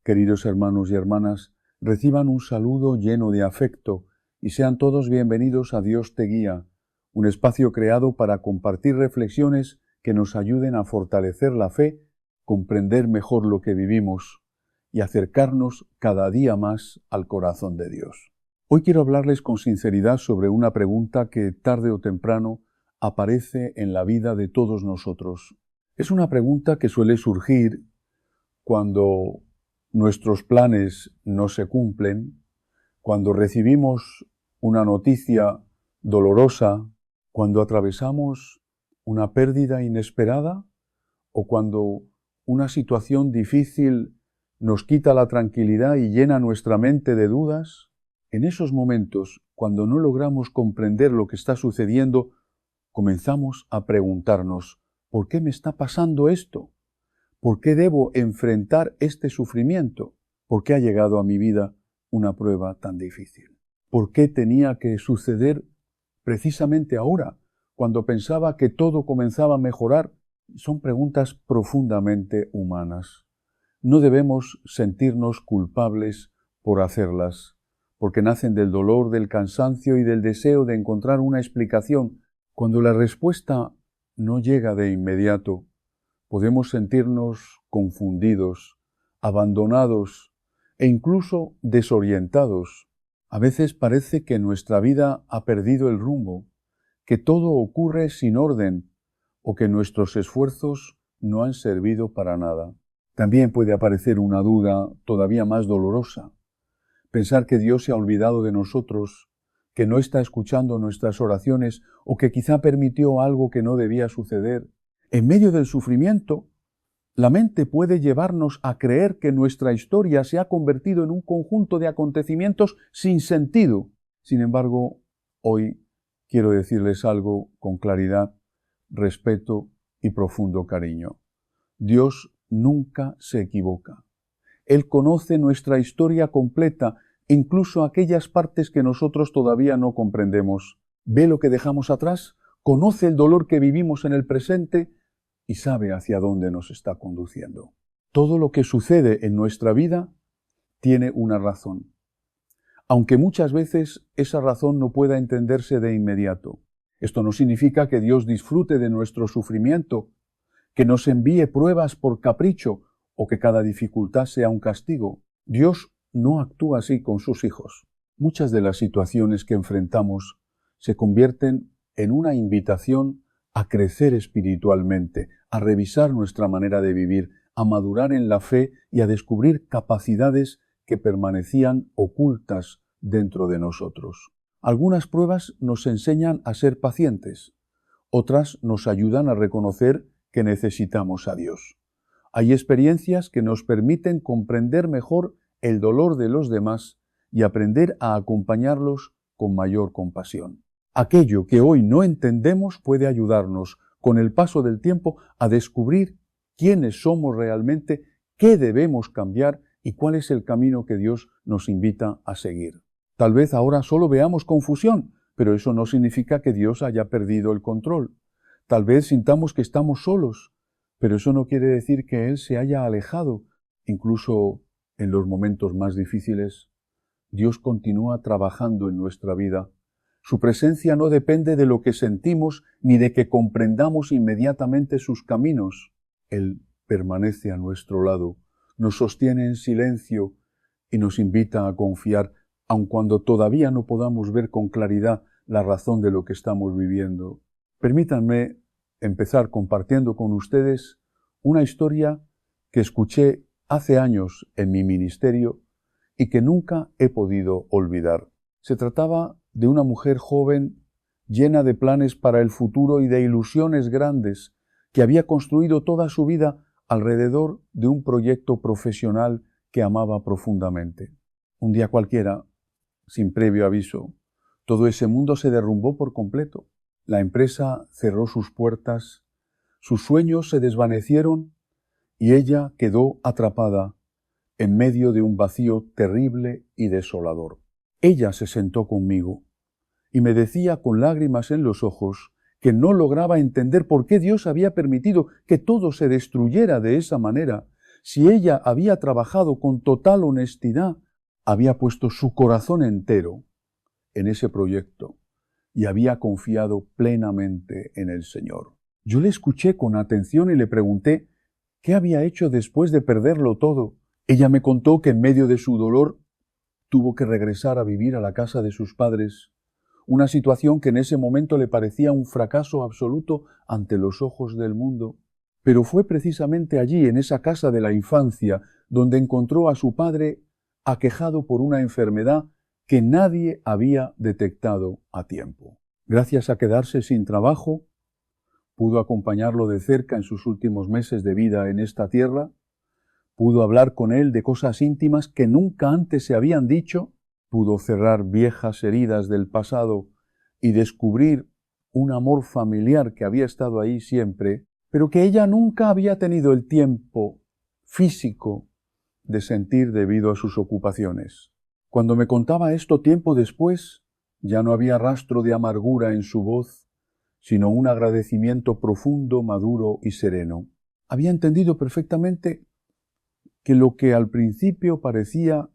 Queridos hermanos y hermanas, reciban un saludo lleno de afecto y sean todos bienvenidos a Dios te guía, un espacio creado para compartir reflexiones que nos ayuden a fortalecer la fe, comprender mejor lo que vivimos y acercarnos cada día más al corazón de Dios. Hoy quiero hablarles con sinceridad sobre una pregunta que tarde o temprano aparece en la vida de todos nosotros. Es una pregunta que suele surgir cuando nuestros planes no se cumplen, cuando recibimos una noticia dolorosa, cuando atravesamos una pérdida inesperada o cuando una situación difícil nos quita la tranquilidad y llena nuestra mente de dudas. En esos momentos, cuando no logramos comprender lo que está sucediendo, comenzamos a preguntarnos, ¿por qué me está pasando esto? ¿Por qué debo enfrentar este sufrimiento? ¿Por qué ha llegado a mi vida una prueba tan difícil? ¿Por qué tenía que suceder precisamente ahora, cuando pensaba que todo comenzaba a mejorar? Son preguntas profundamente humanas. No debemos sentirnos culpables por hacerlas, porque nacen del dolor, del cansancio y del deseo de encontrar una explicación. Cuando la respuesta no llega de inmediato, podemos sentirnos confundidos, abandonados e incluso desorientados. A veces parece que nuestra vida ha perdido el rumbo, que todo ocurre sin orden o que nuestros esfuerzos no han servido para nada. También puede aparecer una duda todavía más dolorosa. Pensar que Dios se ha olvidado de nosotros, que no está escuchando nuestras oraciones o que quizá permitió algo que no debía suceder. En medio del sufrimiento, la mente puede llevarnos a creer que nuestra historia se ha convertido en un conjunto de acontecimientos sin sentido. Sin embargo, hoy quiero decirles algo con claridad, respeto y profundo cariño. Dios nunca se equivoca. Él conoce nuestra historia completa, incluso aquellas partes que nosotros todavía no comprendemos. Ve lo que dejamos atrás, conoce el dolor que vivimos en el presente y sabe hacia dónde nos está conduciendo. Todo lo que sucede en nuestra vida tiene una razón, aunque muchas veces esa razón no pueda entenderse de inmediato. Esto no significa que Dios disfrute de nuestro sufrimiento, que nos envíe pruebas por capricho o que cada dificultad sea un castigo. Dios no actúa así con sus hijos. Muchas de las situaciones que enfrentamos se convierten en una invitación a crecer espiritualmente, a revisar nuestra manera de vivir, a madurar en la fe y a descubrir capacidades que permanecían ocultas dentro de nosotros. Algunas pruebas nos enseñan a ser pacientes, otras nos ayudan a reconocer que necesitamos a Dios. Hay experiencias que nos permiten comprender mejor el dolor de los demás y aprender a acompañarlos con mayor compasión. Aquello que hoy no entendemos puede ayudarnos, con el paso del tiempo, a descubrir quiénes somos realmente, qué debemos cambiar y cuál es el camino que Dios nos invita a seguir. Tal vez ahora solo veamos confusión, pero eso no significa que Dios haya perdido el control. Tal vez sintamos que estamos solos, pero eso no quiere decir que Él se haya alejado. Incluso en los momentos más difíciles, Dios continúa trabajando en nuestra vida. Su presencia no depende de lo que sentimos ni de que comprendamos inmediatamente sus caminos. Él permanece a nuestro lado, nos sostiene en silencio y nos invita a confiar, aun cuando todavía no podamos ver con claridad la razón de lo que estamos viviendo. Permítanme empezar compartiendo con ustedes una historia que escuché hace años en mi ministerio y que nunca he podido olvidar. Se trataba de una mujer joven llena de planes para el futuro y de ilusiones grandes, que había construido toda su vida alrededor de un proyecto profesional que amaba profundamente. Un día cualquiera, sin previo aviso, todo ese mundo se derrumbó por completo. La empresa cerró sus puertas, sus sueños se desvanecieron y ella quedó atrapada en medio de un vacío terrible y desolador. Ella se sentó conmigo y me decía con lágrimas en los ojos que no lograba entender por qué Dios había permitido que todo se destruyera de esa manera, Si ella había trabajado con total honestidad, había puesto su corazón entero en ese proyecto y había confiado plenamente en el Señor. Yo le escuché con atención y le pregunté qué había hecho después de perderlo todo. Ella me contó que en medio de su dolor tuvo que regresar a vivir a la casa de sus padres, una situación que en ese momento le parecía un fracaso absoluto ante los ojos del mundo. Pero fue precisamente allí, en esa casa de la infancia, donde encontró a su padre aquejado por una enfermedad que nadie había detectado a tiempo. Gracias a quedarse sin trabajo, pudo acompañarlo de cerca en sus últimos meses de vida en esta tierra, pudo hablar con él de cosas íntimas que nunca antes se habían dicho, pudo cerrar viejas heridas del pasado y descubrir un amor familiar que había estado ahí siempre, pero que ella nunca había tenido el tiempo físico de sentir debido a sus ocupaciones. Cuando me contaba esto tiempo después, ya no había rastro de amargura en su voz, sino un agradecimiento profundo, maduro y sereno. Había entendido perfectamente que lo que al principio parecía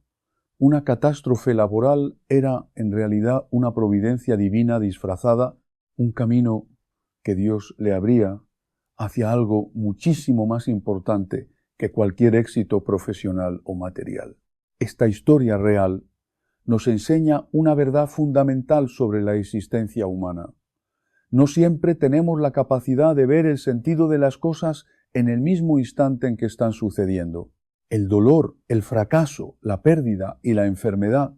una catástrofe laboral era en realidad una providencia divina disfrazada, un camino que Dios le abría hacia algo muchísimo más importante que cualquier éxito profesional o material. Esta historia real nos enseña una verdad fundamental sobre la existencia humana. No siempre tenemos la capacidad de ver el sentido de las cosas en el mismo instante en que están sucediendo. El dolor, el fracaso, la pérdida y la enfermedad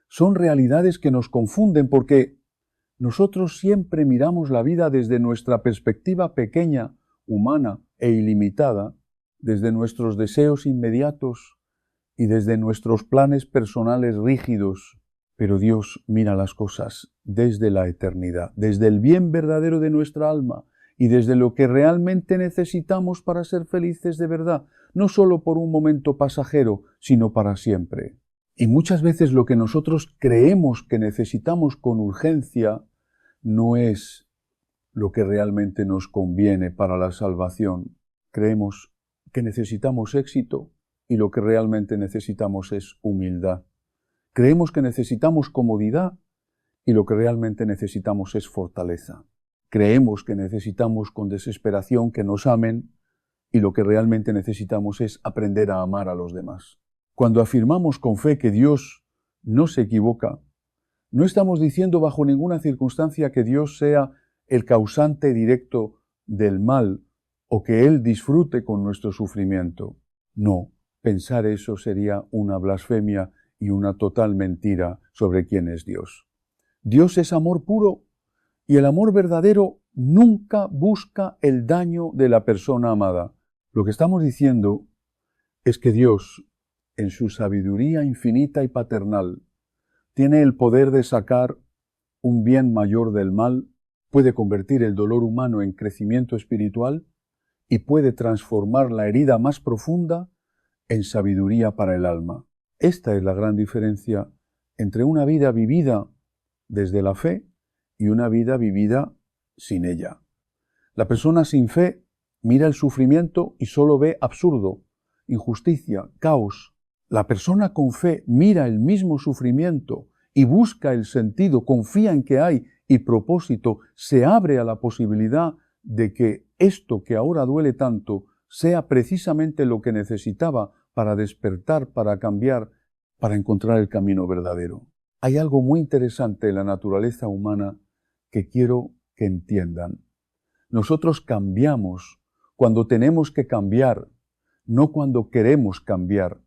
son realidades que nos confunden porque nosotros siempre miramos la vida desde nuestra perspectiva pequeña, humana e ilimitada, desde nuestros deseos inmediatos y desde nuestros planes personales rígidos. Pero Dios mira las cosas desde la eternidad, desde el bien verdadero de nuestra alma y desde lo que realmente necesitamos para ser felices de verdad, no solo por un momento pasajero, sino para siempre. Y muchas veces lo que nosotros creemos que necesitamos con urgencia no es lo que realmente nos conviene para la salvación. Creemos que necesitamos éxito y lo que realmente necesitamos es humildad. Creemos que necesitamos comodidad y lo que realmente necesitamos es fortaleza. Creemos que necesitamos con desesperación que nos amen y lo que realmente necesitamos es aprender a amar a los demás. Cuando afirmamos con fe que Dios no se equivoca, no estamos diciendo bajo ninguna circunstancia que Dios sea el causante directo del mal o que Él disfrute con nuestro sufrimiento. No, pensar eso sería una blasfemia y una total mentira sobre quién es Dios. Dios es amor puro y el amor verdadero nunca busca el daño de la persona amada. Lo que estamos diciendo es que Dios, en su sabiduría infinita y paternal, tiene el poder de sacar un bien mayor del mal, puede convertir el dolor humano en crecimiento espiritual y puede transformar la herida más profunda en sabiduría para el alma. Esta es la gran diferencia entre una vida vivida desde la fe y una vida vivida sin ella. La persona sin fe mira el sufrimiento y solo ve absurdo, injusticia, caos. La persona con fe mira el mismo sufrimiento y busca el sentido, confía en que hay y propósito, se abre a la posibilidad de que esto que ahora duele tanto sea precisamente lo que necesitaba para despertar, para cambiar, para encontrar el camino verdadero. Hay algo muy interesante en la naturaleza humana que quiero que entiendan. Nosotros cambiamos cuando tenemos que cambiar, no cuando queremos cambiar.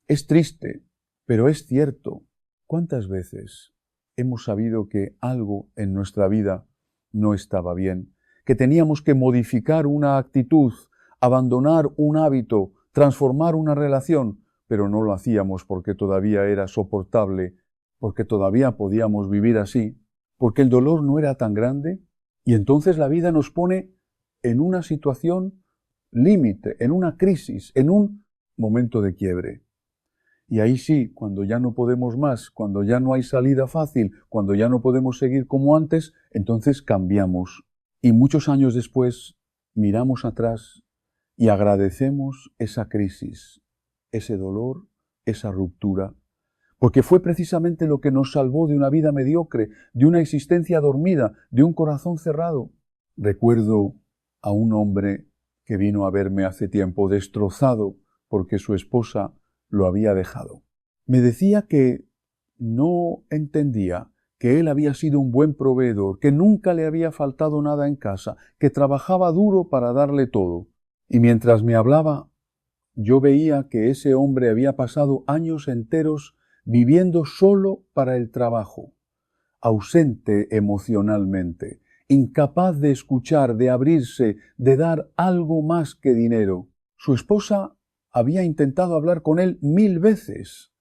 Es triste, pero es cierto. ¿Cuántas veces hemos sabido que algo en nuestra vida no estaba bien, que teníamos que modificar una actitud, abandonar un hábito, transformar una relación, pero no lo hacíamos porque todavía era soportable, porque todavía podíamos vivir así, porque el dolor no era tan grande? Y entonces la vida nos pone en una situación límite, en una crisis, en un momento de quiebre. Y ahí sí, cuando ya no podemos más, cuando ya no hay salida fácil, cuando ya no podemos seguir como antes, entonces cambiamos. Y muchos años después miramos atrás y agradecemos esa crisis, ese dolor, esa ruptura, porque fue precisamente lo que nos salvó de una vida mediocre, de una existencia dormida, de un corazón cerrado. Recuerdo a un hombre que vino a verme hace tiempo destrozado porque su esposa lo había dejado. Me decía que no entendía que él había sido un buen proveedor, que nunca le había faltado nada en casa, que trabajaba duro para darle todo. Y mientras me hablaba, yo veía que ese hombre había pasado años enteros viviendo solo para el trabajo, ausente emocionalmente, incapaz de escuchar, de abrirse, de dar algo más que dinero. Su esposa había intentado hablar con él 1000 veces,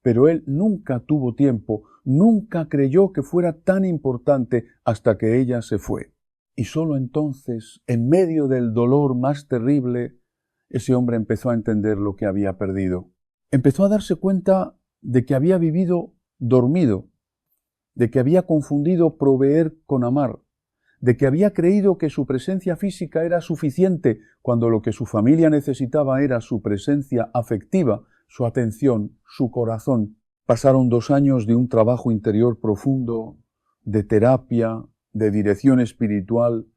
pero él nunca tuvo tiempo, nunca creyó que fuera tan importante hasta que ella se fue. Y solo entonces, en medio del dolor más terrible, ese hombre empezó a entender lo que había perdido. Empezó a darse cuenta de que había vivido dormido, de que había confundido proveer con amar, de que había creído que su presencia física era suficiente cuando lo que su familia necesitaba era su presencia afectiva, su atención, su corazón. Pasaron 2 años de un trabajo interior profundo, de terapia, de dirección espiritual,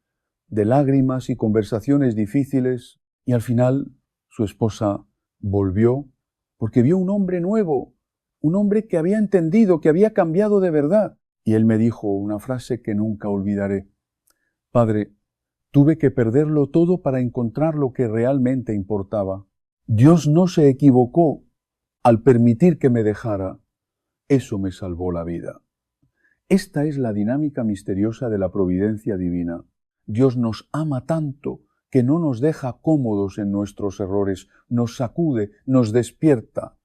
de lágrimas y conversaciones difíciles, y al final su esposa volvió porque vio un hombre nuevo, un hombre que había entendido, que había cambiado de verdad. Y él me dijo una frase que nunca olvidaré. Padre, tuve que perderlo todo para encontrar lo que realmente importaba. Dios no se equivocó al permitir que me dejara. Eso me salvó la vida. Esta es la dinámica misteriosa de la providencia divina. Dios nos ama tanto que no nos deja cómodos en nuestros errores, nos sacude, nos despierta.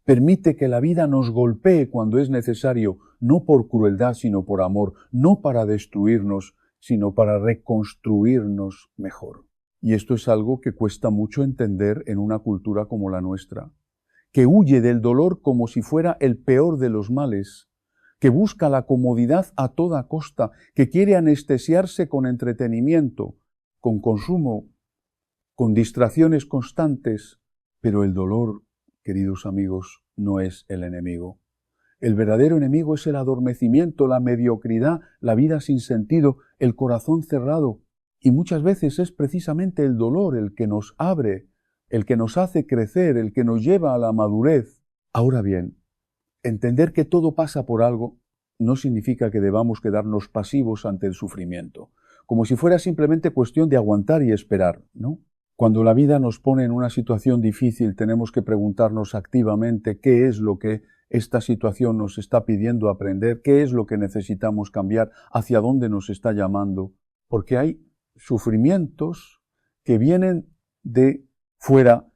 Permite que la vida nos golpee cuando es necesario, no por crueldad, sino por amor, no para destruirnos, sino para reconstruirnos mejor. Y esto es algo que cuesta mucho entender en una cultura como la nuestra, que huye del dolor como si fuera el peor de los males, que busca la comodidad a toda costa, que quiere anestesiarse con entretenimiento, con consumo, con distracciones constantes, pero el dolor, queridos amigos, no es el enemigo. El verdadero enemigo es el adormecimiento, la mediocridad, la vida sin sentido, el corazón cerrado. Y muchas veces es precisamente el dolor el que nos abre, el que nos hace crecer, el que nos lleva a la madurez. Ahora bien, entender que todo pasa por algo no significa que debamos quedarnos pasivos ante el sufrimiento, como si fuera simplemente cuestión de aguantar y esperar, ¿no? Cuando la vida nos pone en una situación difícil, tenemos que preguntarnos activamente qué es lo que esta situación nos está pidiendo aprender, qué es lo que necesitamos cambiar, hacia dónde nos está llamando, porque hay sufrimientos que vienen de fuera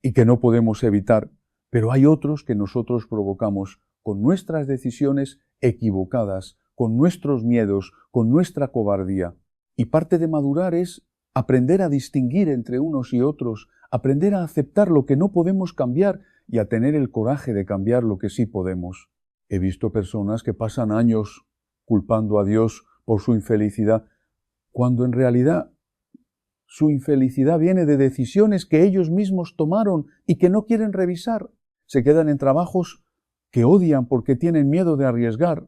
y que no podemos evitar, pero hay otros que nosotros provocamos con nuestras decisiones equivocadas, con nuestros miedos, con nuestra cobardía. Y parte de madurar es aprender a distinguir entre unos y otros, aprender a aceptar lo que no podemos cambiar y a tener el coraje de cambiar lo que sí podemos. He visto personas que pasan años culpando a Dios por su infelicidad, cuando en realidad su infelicidad viene de decisiones que ellos mismos tomaron y que no quieren revisar. Se quedan en trabajos que odian porque tienen miedo de arriesgar.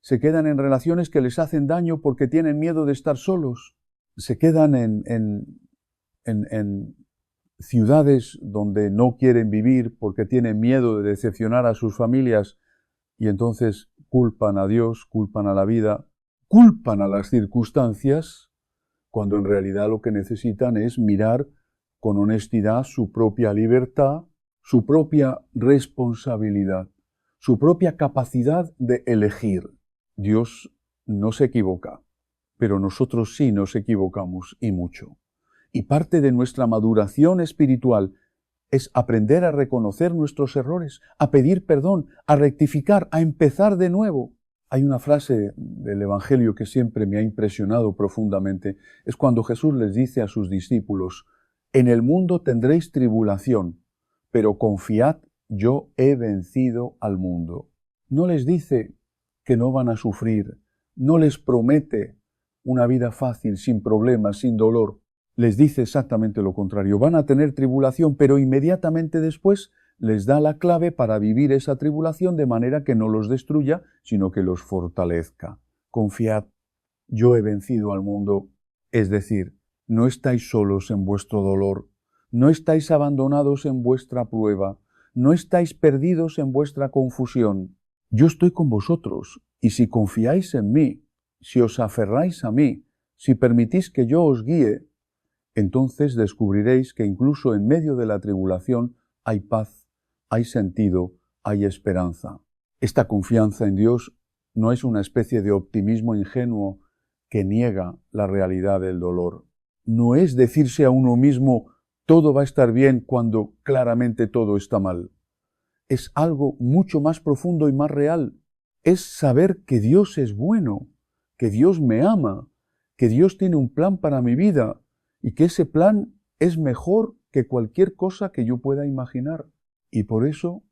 Se quedan en relaciones que les hacen daño porque tienen miedo de estar solos. Se quedan en ciudades donde no quieren vivir porque tienen miedo de decepcionar a sus familias y entonces culpan a Dios, culpan a la vida, culpan a las circunstancias, cuando en realidad lo que necesitan es mirar con honestidad su propia libertad, su propia responsabilidad, su propia capacidad de elegir. Dios no se equivoca, pero nosotros sí nos equivocamos y mucho. Y parte de nuestra maduración espiritual es aprender a reconocer nuestros errores, a pedir perdón, a rectificar, a empezar de nuevo. Hay una frase del Evangelio que siempre me ha impresionado profundamente. Es cuando Jesús les dice a sus discípulos: en el mundo tendréis tribulación, pero confiad, yo he vencido al mundo. No les dice que no van a sufrir, no les promete una vida fácil, sin problemas, sin dolor, les dice exactamente lo contrario. Van a tener tribulación, pero inmediatamente después les da la clave para vivir esa tribulación de manera que no los destruya, sino que los fortalezca. Confiad, yo he vencido al mundo. Es decir, no estáis solos en vuestro dolor, no estáis abandonados en vuestra prueba, no estáis perdidos en vuestra confusión. Yo estoy con vosotros, y si confiáis en mí, si os aferráis a mí, si permitís que yo os guíe, entonces descubriréis que incluso en medio de la tribulación hay paz, hay sentido, hay esperanza. Esta confianza en Dios no es una especie de optimismo ingenuo que niega la realidad del dolor. No es decirse a uno mismo todo va a estar bien cuando claramente todo está mal. Es algo mucho más profundo y más real. Es saber que Dios es bueno, que Dios me ama, que Dios tiene un plan para mi vida y que ese plan es mejor que cualquier cosa que yo pueda imaginar. Y por eso,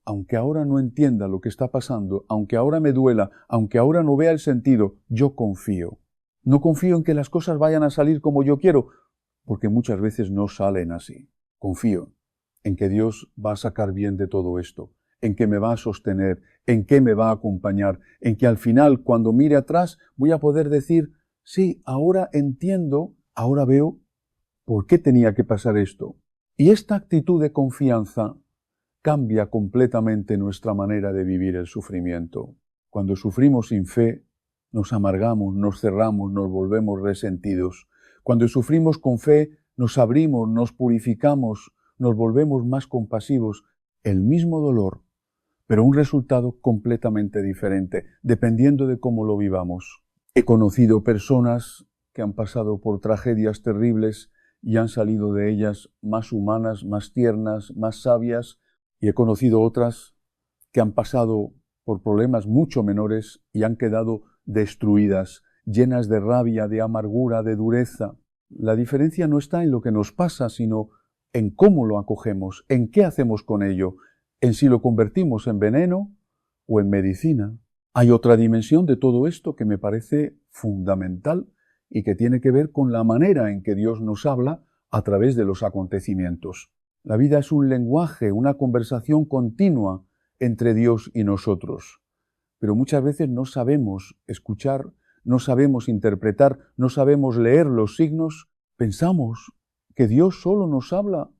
aunque ahora no entienda lo que está pasando, aunque ahora me duela, aunque ahora no vea el sentido, yo confío. No confío en que las cosas vayan a salir como yo quiero, porque muchas veces no salen así. Confío en que Dios va a sacar bien de todo esto, en que me va a sostener, en que me va a acompañar, en que al final, cuando mire atrás, voy a poder decir, sí, ahora entiendo, ahora veo por qué tenía que pasar esto. Y esta actitud de confianza cambia completamente nuestra manera de vivir el sufrimiento. Cuando sufrimos sin fe, nos amargamos, nos cerramos, nos volvemos resentidos. Cuando sufrimos con fe, nos abrimos, nos purificamos, nos volvemos más compasivos. El mismo dolor, pero un resultado completamente diferente, dependiendo de cómo lo vivamos. He conocido personas que han pasado por tragedias terribles y han salido de ellas más humanas, más tiernas, más sabias, y he conocido otras que han pasado por problemas mucho menores y han quedado destruidas, llenas de rabia, de amargura, de dureza. La diferencia no está en lo que nos pasa, sino en cómo lo acogemos, en qué hacemos con ello, en si lo convertimos en veneno o en medicina. Hay otra dimensión de todo esto que me parece fundamental y que tiene que ver con la manera en que Dios nos habla a través de los acontecimientos. La vida es un lenguaje, una conversación continua entre Dios y nosotros. Pero muchas veces no sabemos escuchar, no sabemos interpretar, no sabemos leer los signos. Pensamos que Dios solo nos habla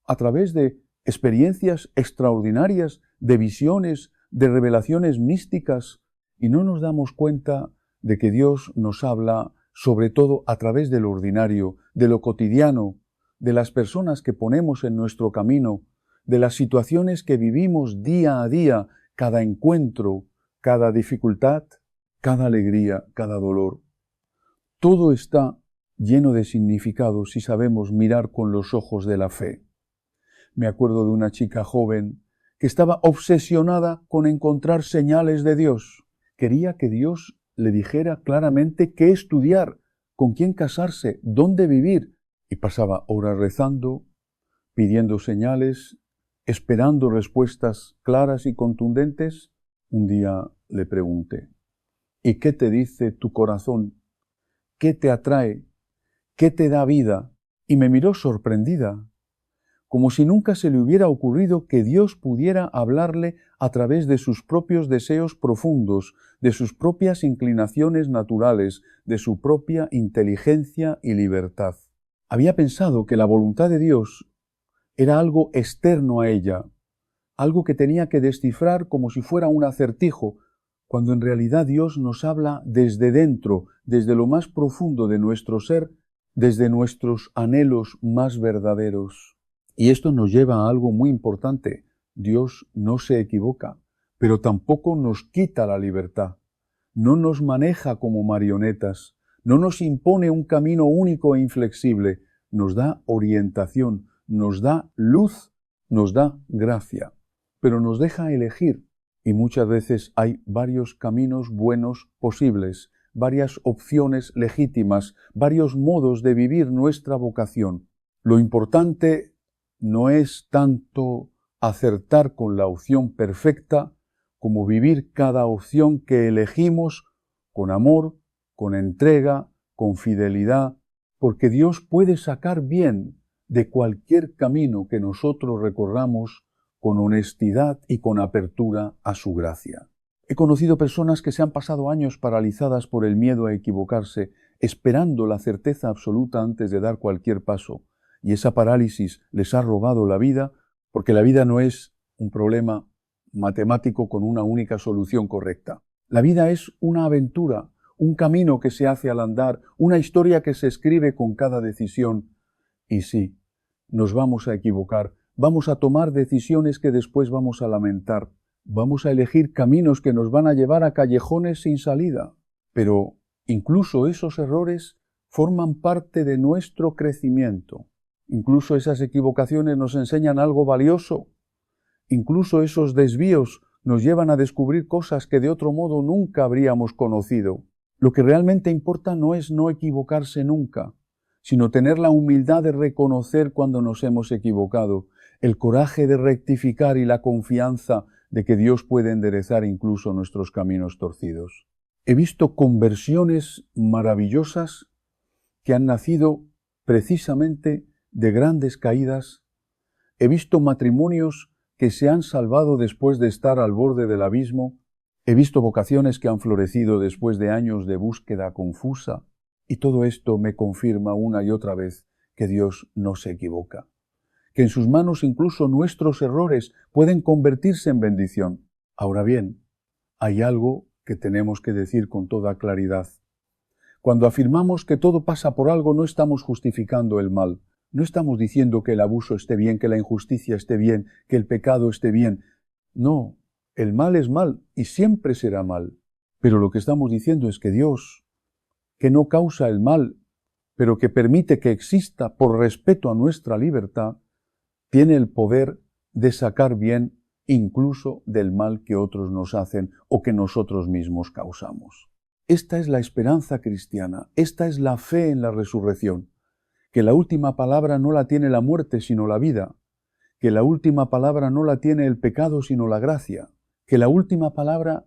a través de experiencias extraordinarias, de visiones, de revelaciones místicas, y no nos damos cuenta de que Dios nos habla sobre todo a través de lo ordinario, de lo cotidiano, de las personas que ponemos en nuestro camino, de las situaciones que vivimos día a día, cada encuentro, cada dificultad, cada alegría, cada dolor. Todo está lleno de significado si sabemos mirar con los ojos de la fe. Me acuerdo de una chica joven que estaba obsesionada con encontrar señales de Dios. Quería que Dios le dijera claramente qué estudiar, con quién casarse, dónde vivir, y pasaba horas rezando, pidiendo señales, esperando respuestas claras y contundentes. Un día le pregunté, ¿y qué te dice tu corazón? ¿Qué te atrae? ¿Qué te da vida? Y me miró sorprendida, como si nunca se le hubiera ocurrido que Dios pudiera hablarle a través de sus propios deseos profundos, de sus propias inclinaciones naturales, de su propia inteligencia y libertad. Había pensado que la voluntad de Dios era algo externo a ella, algo que tenía que descifrar como si fuera un acertijo, cuando en realidad Dios nos habla desde dentro, desde lo más profundo de nuestro ser, desde nuestros anhelos más verdaderos. Y esto nos lleva a algo muy importante. Dios no se equivoca, pero tampoco nos quita la libertad. No nos maneja como marionetas, no nos impone un camino único e inflexible, nos da orientación, nos da luz, nos da gracia, pero nos deja elegir. Y muchas veces hay varios caminos buenos posibles, varias opciones legítimas, varios modos de vivir nuestra vocación. Lo importante no es tanto acertar con la opción perfecta, como vivir cada opción que elegimos con amor, con entrega, con fidelidad, porque Dios puede sacar bien de cualquier camino que nosotros recorramos con honestidad y con apertura a su gracia. He conocido personas que se han pasado años paralizadas por el miedo a equivocarse, esperando la certeza absoluta antes de dar cualquier paso, y esa parálisis les ha robado la vida, porque la vida no es un problema matemático con una única solución correcta. La vida es una aventura, un camino que se hace al andar, una historia que se escribe con cada decisión. Y sí, nos vamos a equivocar, vamos a tomar decisiones que después vamos a lamentar, vamos a elegir caminos que nos van a llevar a callejones sin salida. Pero incluso esos errores forman parte de nuestro crecimiento. Incluso esas equivocaciones nos enseñan algo valioso. Incluso esos desvíos nos llevan a descubrir cosas que de otro modo nunca habríamos conocido. Lo que realmente importa no es no equivocarse nunca, sino tener la humildad de reconocer cuando nos hemos equivocado, el coraje de rectificar y la confianza de que Dios puede enderezar incluso nuestros caminos torcidos. He visto conversiones maravillosas que han nacido precisamente de grandes caídas. He visto matrimonios que se han salvado después de estar al borde del abismo. He visto vocaciones que han florecido después de años de búsqueda confusa. Y todo esto me confirma una y otra vez que Dios no se equivoca, que en sus manos incluso nuestros errores pueden convertirse en bendición. Ahora bien, hay algo que tenemos que decir con toda claridad. Cuando afirmamos que todo pasa por algo, no estamos justificando el mal. No estamos diciendo que el abuso esté bien, que la injusticia esté bien, que el pecado esté bien. No, el mal es mal y siempre será mal. Pero lo que estamos diciendo es que Dios, que no causa el mal, pero que permite que exista por respeto a nuestra libertad, tiene el poder de sacar bien incluso del mal que otros nos hacen o que nosotros mismos causamos. Esta es la esperanza cristiana, esta es la fe en la resurrección, que la última palabra no la tiene la muerte sino la vida, que la última palabra no la tiene el pecado sino la gracia, que la última palabra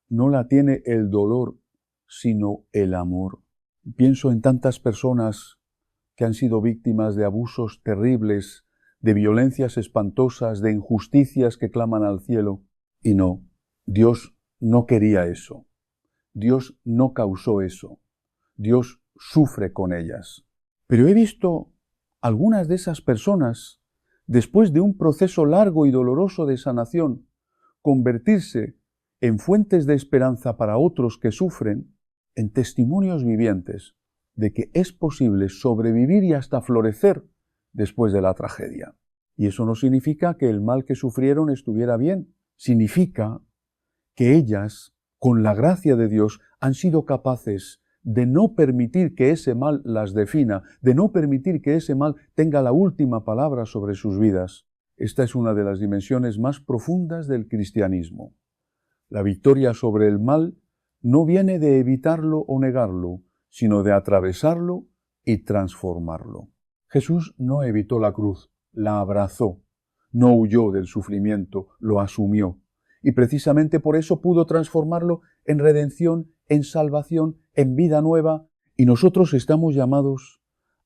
no la tiene el dolor sino el amor. Pienso en tantas personas que han sido víctimas de abusos terribles, de violencias espantosas, de injusticias que claman al cielo. Y no, Dios no quería eso. Dios no causó eso. Dios sufre con ellas. Pero he visto algunas de esas personas, después de un proceso largo y doloroso de sanación, convertirse en fuentes de esperanza para otros que sufren, en testimonios vivientes de que es posible sobrevivir y hasta florecer después de la tragedia. Y eso no significa que el mal que sufrieron estuviera bien. Significa que ellas, con la gracia de Dios, han sido capaces de no permitir que ese mal las defina, de no permitir que ese mal tenga la última palabra sobre sus vidas. Esta es una de las dimensiones más profundas del cristianismo. La victoria sobre el mal no viene de evitarlo o negarlo, sino de atravesarlo y transformarlo. Jesús no evitó la cruz, la abrazó, no huyó del sufrimiento, lo asumió. Y precisamente por eso pudo transformarlo en redención, en salvación, en vida nueva, y nosotros estamos llamados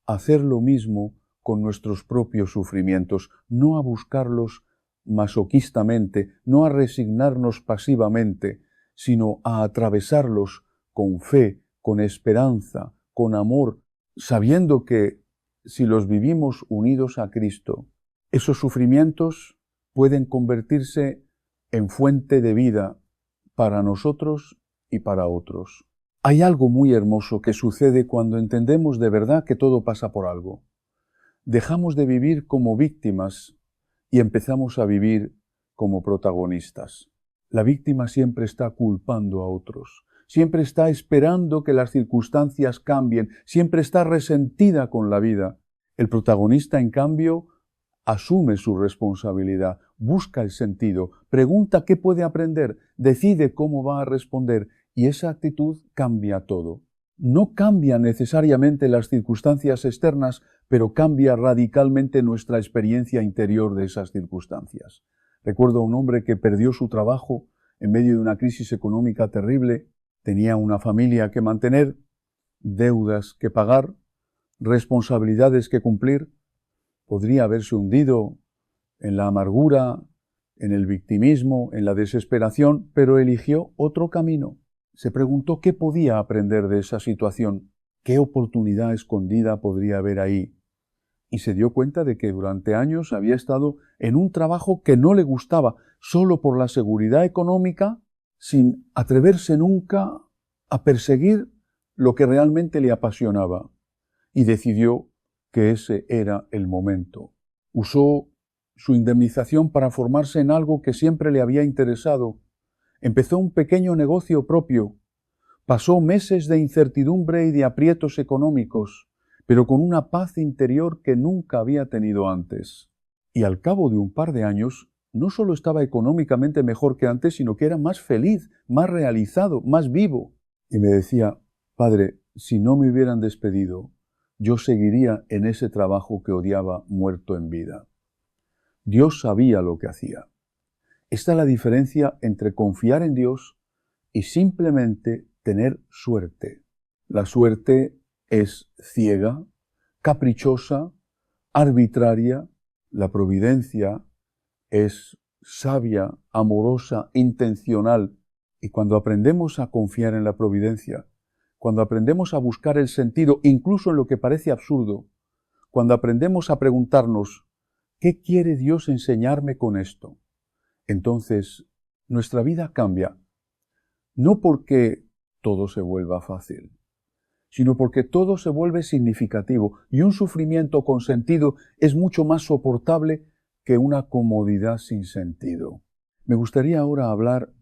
a hacer lo mismo con nuestros propios sufrimientos, no a buscarlos masoquistamente, no a resignarnos pasivamente, sino a atravesarlos con fe, con esperanza, con amor, sabiendo que si los vivimos unidos a Cristo, esos sufrimientos pueden convertirse en fuente de vida para nosotros y para otros. Hay algo muy hermoso que sucede cuando entendemos de verdad que todo pasa por algo. Dejamos de vivir como víctimas y empezamos a vivir como protagonistas. La víctima siempre está culpando a otros, siempre está esperando que las circunstancias cambien, siempre está resentida con la vida. El protagonista, en cambio, asume su responsabilidad, busca el sentido, pregunta qué puede aprender, decide cómo va a responder, y esa actitud cambia todo. No cambia necesariamente las circunstancias externas, pero cambia radicalmente nuestra experiencia interior de esas circunstancias. Recuerdo a un hombre que perdió su trabajo en medio de una crisis económica terrible, tenía una familia que mantener, deudas que pagar, responsabilidades que cumplir, podría haberse hundido en la amargura, en el victimismo, en la desesperación, pero eligió otro camino. Se preguntó qué podía aprender de esa situación, qué oportunidad escondida podría haber ahí. Y se dio cuenta de que durante años había estado en un trabajo que no le gustaba, solo por la seguridad económica, sin atreverse nunca a perseguir lo que realmente le apasionaba. Y decidió que ese era el momento. Usó su indemnización para formarse en algo que siempre le había interesado. Empezó un pequeño negocio propio. Pasó meses de incertidumbre y de aprietos económicos, pero con una paz interior que nunca había tenido antes. Y al cabo de un par de años, no solo estaba económicamente mejor que antes, sino que era más feliz, más realizado, más vivo. Y me decía, Padre, si no me hubieran despedido, yo seguiría en ese trabajo que odiaba muerto en vida. Dios sabía lo que hacía. Esta es la diferencia entre confiar en Dios y simplemente tener suerte. La suerte es ciega, caprichosa, arbitraria. La providencia es sabia, amorosa, intencional. Y cuando aprendemos a confiar en la providencia, cuando aprendemos a buscar el sentido incluso en lo que parece absurdo, cuando aprendemos a preguntarnos, ¿qué quiere Dios enseñarme con esto? Entonces, nuestra vida cambia. No porque todo se vuelva fácil, sino porque todo se vuelve significativo y un sufrimiento con sentido es mucho más soportable que una comodidad sin sentido. Me gustaría ahora hablar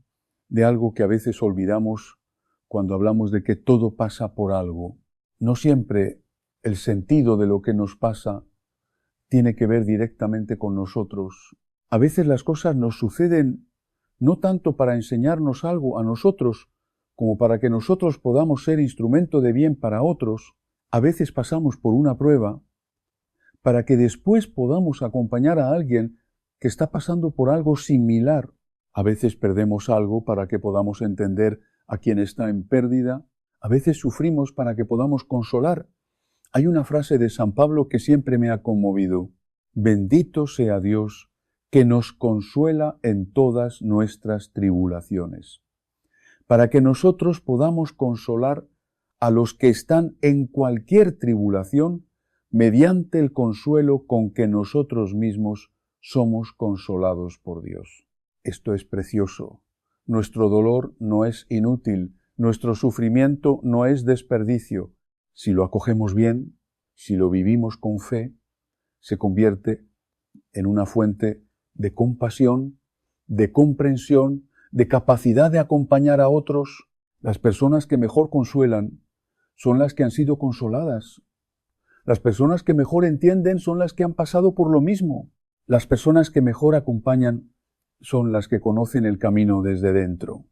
de algo que a veces olvidamos cuando hablamos de que todo pasa por algo. No siempre el sentido de lo que nos pasa tiene que ver directamente con nosotros. A veces las cosas nos suceden no tanto para enseñarnos algo a nosotros, como para que nosotros podamos ser instrumento de bien para otros. A veces pasamos por una prueba para que después podamos acompañar a alguien que está pasando por algo similar. A veces perdemos algo para que podamos entender a quien está en pérdida. A veces sufrimos para que podamos consolar. Hay una frase de San Pablo que siempre me ha conmovido. Bendito sea Dios que nos consuela en todas nuestras tribulaciones, para que nosotros podamos consolar a los que están en cualquier tribulación mediante el consuelo con que nosotros mismos somos consolados por Dios. Esto es precioso. Nuestro dolor no es inútil, nuestro sufrimiento no es desperdicio. Si lo acogemos bien, si lo vivimos con fe, se convierte en una fuente de compasión, de comprensión, de capacidad de acompañar a otros. Las personas que mejor consuelan son las que han sido consoladas. Las personas que mejor entienden son las que han pasado por lo mismo. Las personas que mejor acompañan son las que conocen el camino desde dentro.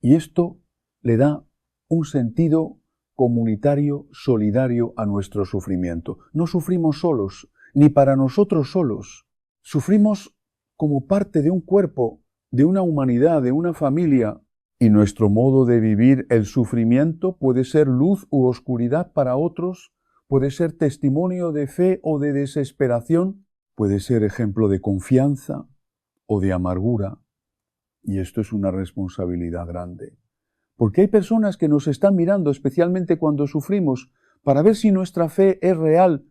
Y esto le da un sentido comunitario, solidario a nuestro sufrimiento. No sufrimos solos, ni para nosotros solos. Sufrimos como parte de un cuerpo, de una humanidad, de una familia. Y nuestro modo de vivir el sufrimiento puede ser luz u oscuridad para otros, puede ser testimonio de fe o de desesperación, puede ser ejemplo de confianza o de amargura. Y esto es una responsabilidad grande. Porque hay personas que nos están mirando, especialmente cuando sufrimos, para ver si nuestra fe es real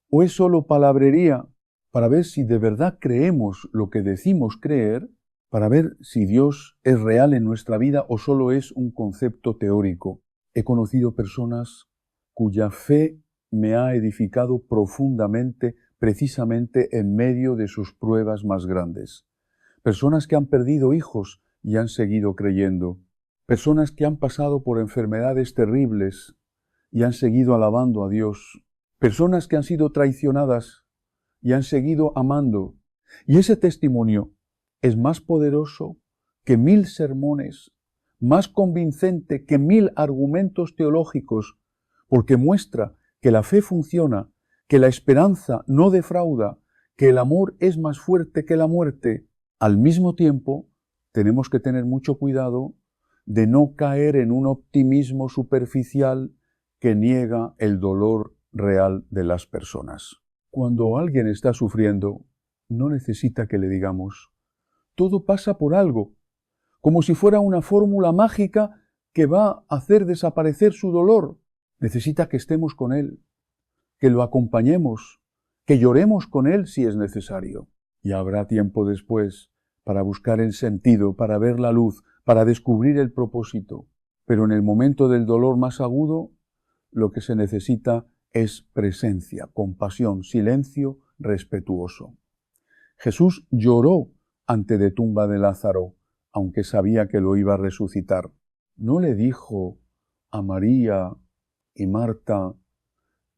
o es solo palabrería, para ver si de verdad creemos lo que decimos creer, para ver si Dios es real en nuestra vida o solo es un concepto teórico. He conocido personas cuya fe me ha edificado profundamente, precisamente en medio de sus pruebas más grandes. Personas que han perdido hijos y han seguido creyendo. Personas que han pasado por enfermedades terribles y han seguido alabando a Dios. Personas que han sido traicionadas y han seguido amando. Y ese testimonio es más poderoso que 1000 sermones, más convincente que 1000 argumentos teológicos, porque muestra que la fe funciona, que la esperanza no defrauda, que el amor es más fuerte que la muerte. Al mismo tiempo, tenemos que tener mucho cuidado de no caer en un optimismo superficial que niega el dolor real de las personas. Cuando alguien está sufriendo, no necesita que le digamos, todo pasa por algo, como si fuera una fórmula mágica que va a hacer desaparecer su dolor. Necesita que estemos con él, que lo acompañemos, que lloremos con él si es necesario. Y habrá tiempo después para buscar el sentido, para ver la luz, para descubrir el propósito. Pero en el momento del dolor más agudo, lo que se necesita es presencia, compasión, silencio respetuoso. Jesús lloró ante la tumba de Lázaro, aunque sabía que lo iba a resucitar. No le dijo a María y Marta,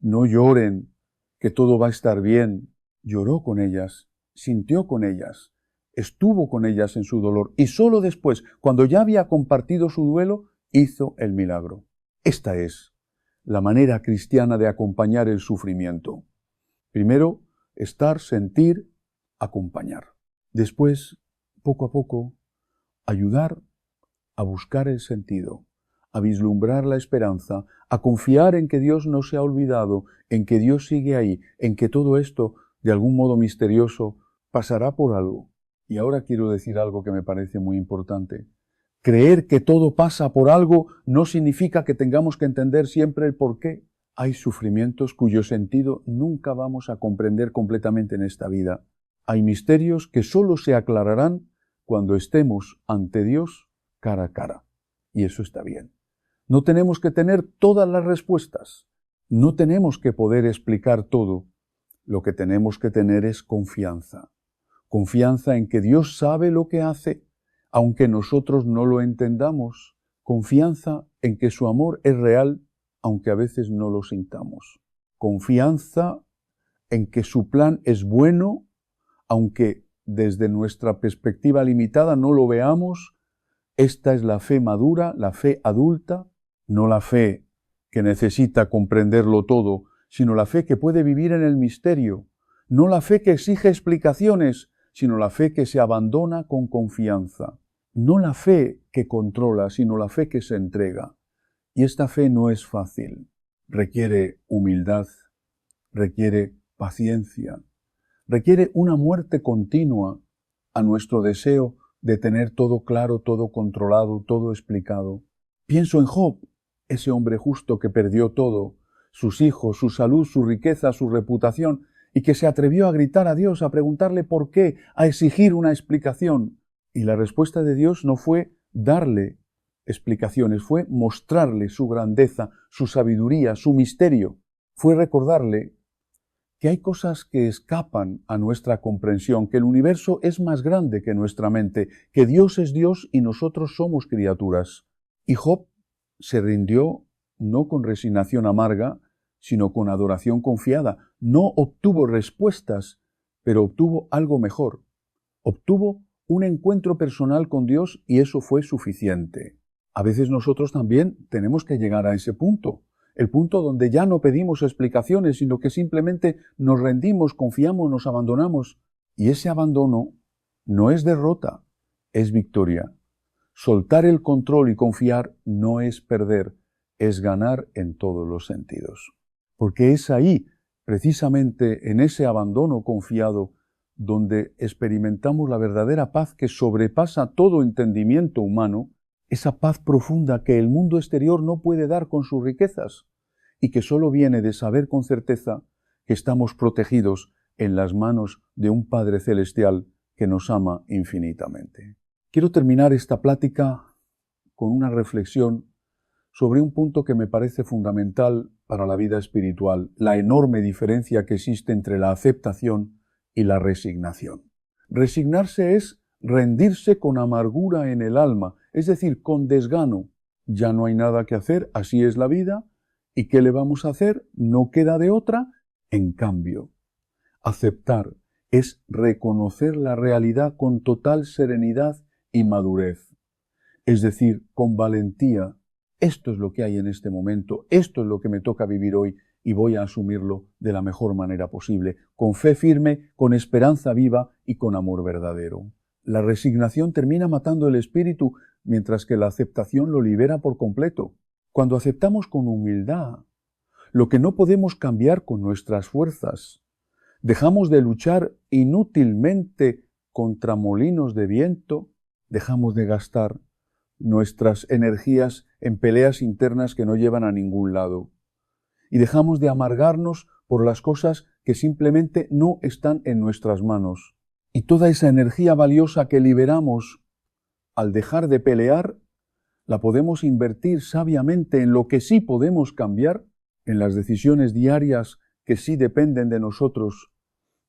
no lloren, que todo va a estar bien. Lloró con ellas, sintió con ellas, estuvo con ellas en su dolor y solo después, cuando ya había compartido su duelo, hizo el milagro. Esta es la manera cristiana de acompañar el sufrimiento. Primero, estar, sentir, acompañar. Después, poco a poco, ayudar a buscar el sentido, a vislumbrar la esperanza, a confiar en que Dios no se ha olvidado, en que Dios sigue ahí, en que todo esto, de algún modo misterioso, pasará por algo. Y ahora quiero decir algo que me parece muy importante. Creer que todo pasa por algo no significa que tengamos que entender siempre el porqué. Hay sufrimientos cuyo sentido nunca vamos a comprender completamente en esta vida. Hay misterios que solo se aclararán cuando estemos ante Dios cara a cara. Y eso está bien. No tenemos que tener todas las respuestas. No tenemos que poder explicar todo. Lo que tenemos que tener es confianza. Confianza en que Dios sabe lo que hace, aunque nosotros no lo entendamos. Confianza en que su amor es real, aunque a veces no lo sintamos. Confianza en que su plan es bueno, aunque desde nuestra perspectiva limitada no lo veamos. Esta es la fe madura, la fe adulta, no la fe que necesita comprenderlo todo, sino la fe que puede vivir en el misterio, no la fe que exige explicaciones, sino la fe que se abandona con confianza, no la fe que controla, sino la fe que se entrega. Y esta fe no es fácil, requiere humildad, requiere paciencia, requiere una muerte continua a nuestro deseo de tener todo claro, todo controlado, todo explicado. Pienso en Job, ese hombre justo que perdió todo, sus hijos, su salud, su riqueza, su reputación, y que se atrevió a gritar a Dios, a preguntarle por qué, a exigir una explicación. Y la respuesta de Dios no fue darle explicaciones, fue mostrarle su grandeza, su sabiduría, su misterio. Fue recordarle que hay cosas que escapan a nuestra comprensión, que el universo es más grande que nuestra mente, que Dios es Dios y nosotros somos criaturas. Y Job se rindió no con resignación amarga, sino con adoración confiada. No obtuvo respuestas, pero obtuvo algo mejor. Obtuvo un encuentro personal con Dios y eso fue suficiente. A veces nosotros también tenemos que llegar a ese punto. El punto donde ya no pedimos explicaciones, sino que simplemente nos rendimos, confiamos, nos abandonamos. Y ese abandono no es derrota, es victoria. Soltar el control y confiar no es perder, es ganar en todos los sentidos. Porque es ahí, precisamente en ese abandono confiado, donde experimentamos la verdadera paz que sobrepasa todo entendimiento humano, esa paz profunda que el mundo exterior no puede dar con sus riquezas y que solo viene de saber con certeza que estamos protegidos en las manos de un Padre Celestial que nos ama infinitamente. Quiero terminar esta plática con una reflexión sobre un punto que me parece fundamental para la vida espiritual, la enorme diferencia que existe entre la aceptación y la resignación. Resignarse es rendirse con amargura en el alma, es decir, con desgano. Ya no hay nada que hacer, así es la vida, ¿y qué le vamos a hacer? No queda de otra. En cambio, aceptar es reconocer la realidad con total serenidad y madurez, es decir, con valentía. Esto es lo que hay en este momento, esto es lo que me toca vivir hoy y voy a asumirlo de la mejor manera posible, con fe firme, con esperanza viva y con amor verdadero. La resignación termina matando el espíritu, mientras que la aceptación lo libera por completo. Cuando aceptamos con humildad, lo que no podemos cambiar con nuestras fuerzas. Dejamos de luchar inútilmente contra molinos de viento, dejamos de gastar nuestras energías en peleas internas que no llevan a ningún lado. Y dejamos de amargarnos por las cosas que simplemente no están en nuestras manos. Y toda esa energía valiosa que liberamos al dejar de pelear, la podemos invertir sabiamente en lo que sí podemos cambiar, en las decisiones diarias que sí dependen de nosotros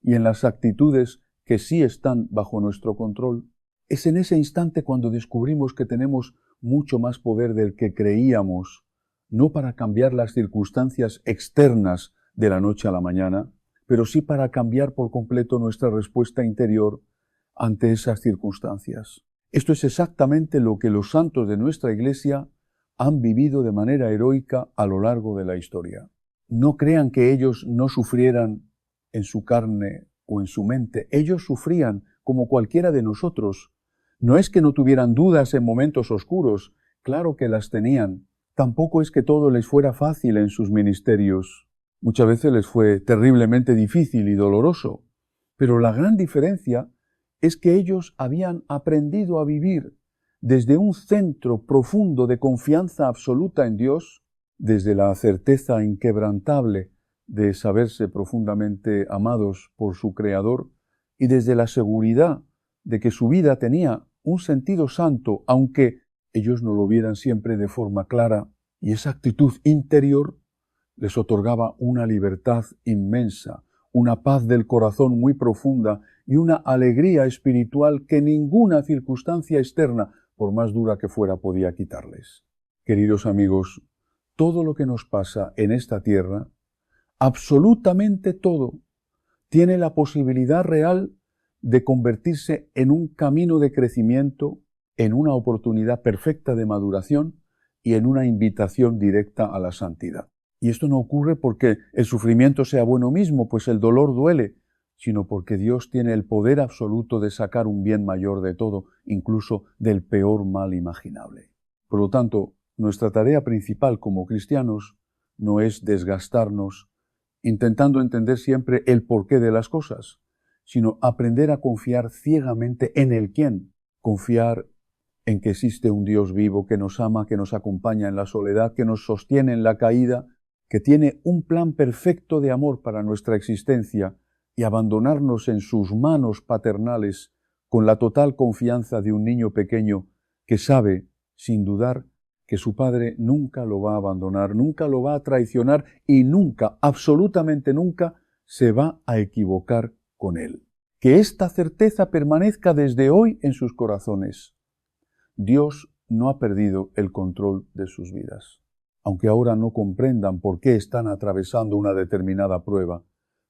y en las actitudes que sí están bajo nuestro control. Es en ese instante cuando descubrimos que tenemos mucho más poder del que creíamos, no para cambiar las circunstancias externas de la noche a la mañana, pero sí para cambiar por completo nuestra respuesta interior ante esas circunstancias. Esto es exactamente lo que los santos de nuestra Iglesia han vivido de manera heroica a lo largo de la historia. No crean que ellos no sufrieran en su carne o en su mente. Ellos sufrían como cualquiera de nosotros. No es que no tuvieran dudas en momentos oscuros, claro que las tenían. Tampoco es que todo les fuera fácil en sus ministerios. Muchas veces les fue terriblemente difícil y doloroso. Pero la gran diferencia es que ellos habían aprendido a vivir desde un centro profundo de confianza absoluta en Dios, desde la certeza inquebrantable de saberse profundamente amados por su Creador y desde la seguridad de que su vida tenía un sentido santo, aunque ellos no lo vieran siempre de forma clara, y esa actitud interior les otorgaba una libertad inmensa, una paz del corazón muy profunda y una alegría espiritual que ninguna circunstancia externa, por más dura que fuera, podía quitarles. Queridos amigos, todo lo que nos pasa en esta tierra, absolutamente todo, tiene la posibilidad real de convertirse en un camino de crecimiento, en una oportunidad perfecta de maduración y en una invitación directa a la santidad. Y esto no ocurre porque el sufrimiento sea bueno mismo, pues el dolor duele, sino porque Dios tiene el poder absoluto de sacar un bien mayor de todo, incluso del peor mal imaginable. Por lo tanto, nuestra tarea principal como cristianos no es desgastarnos intentando entender siempre el porqué de las cosas, sino aprender a confiar ciegamente en el quién, confiar en que existe un Dios vivo que nos ama, que nos acompaña en la soledad, que nos sostiene en la caída, que tiene un plan perfecto de amor para nuestra existencia, y abandonarnos en sus manos paternales con la total confianza de un niño pequeño que sabe, sin dudar, que su padre nunca lo va a abandonar, nunca lo va a traicionar y nunca, absolutamente nunca, se va a equivocar con él. Que esta certeza permanezca desde hoy en sus corazones. Dios no ha perdido el control de sus vidas. Aunque ahora no comprendan por qué están atravesando una determinada prueba,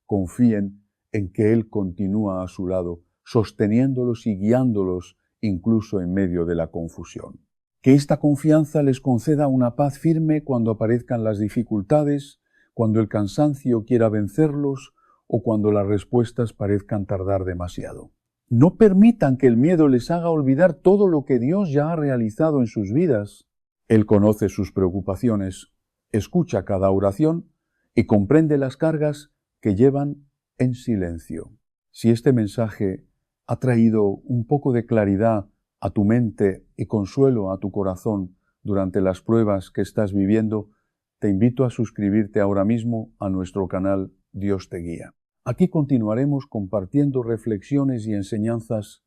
confíen en que Él continúa a su lado, sosteniéndolos y guiándolos incluso en medio de la confusión. Que esta confianza les conceda una paz firme cuando aparezcan las dificultades, cuando el cansancio quiera vencerlos o cuando las respuestas parezcan tardar demasiado. No permitan que el miedo les haga olvidar todo lo que Dios ya ha realizado en sus vidas. Él conoce sus preocupaciones, escucha cada oración y comprende las cargas que llevan en silencio. Si este mensaje ha traído un poco de claridad a tu mente y consuelo a tu corazón durante las pruebas que estás viviendo, te invito a suscribirte ahora mismo a nuestro canal Dios te guía. Aquí continuaremos compartiendo reflexiones y enseñanzas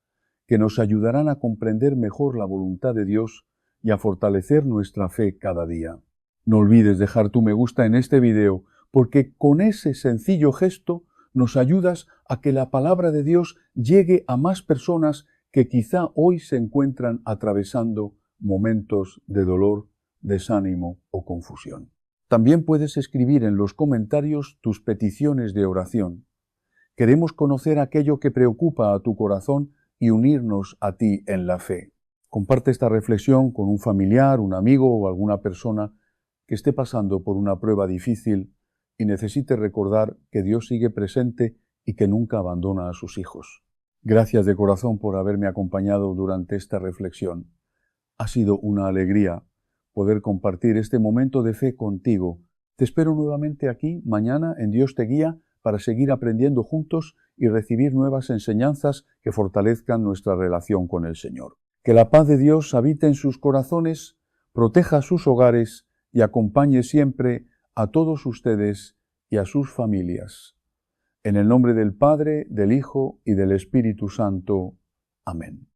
que nos ayudarán a comprender mejor la voluntad de Dios y a fortalecer nuestra fe cada día. No olvides dejar tu me gusta en este video, porque con ese sencillo gesto nos ayudas a que la palabra de Dios llegue a más personas que quizá hoy se encuentran atravesando momentos de dolor, desánimo o confusión. También puedes escribir en los comentarios tus peticiones de oración. Queremos conocer aquello que preocupa a tu corazón y unirnos a ti en la fe. Comparte esta reflexión con un familiar, un amigo o alguna persona que esté pasando por una prueba difícil y necesite recordar que Dios sigue presente y que nunca abandona a sus hijos. Gracias de corazón por haberme acompañado durante esta reflexión. Ha sido una alegría poder compartir este momento de fe contigo, Te espero nuevamente aquí mañana en Dios te guía para seguir aprendiendo juntos y recibir nuevas enseñanzas que fortalezcan nuestra relación con el Señor. Que la paz de Dios habite en sus corazones, proteja sus hogares y acompañe siempre a todos ustedes y a sus familias. En el nombre del Padre, del Hijo y del Espíritu Santo. Amén.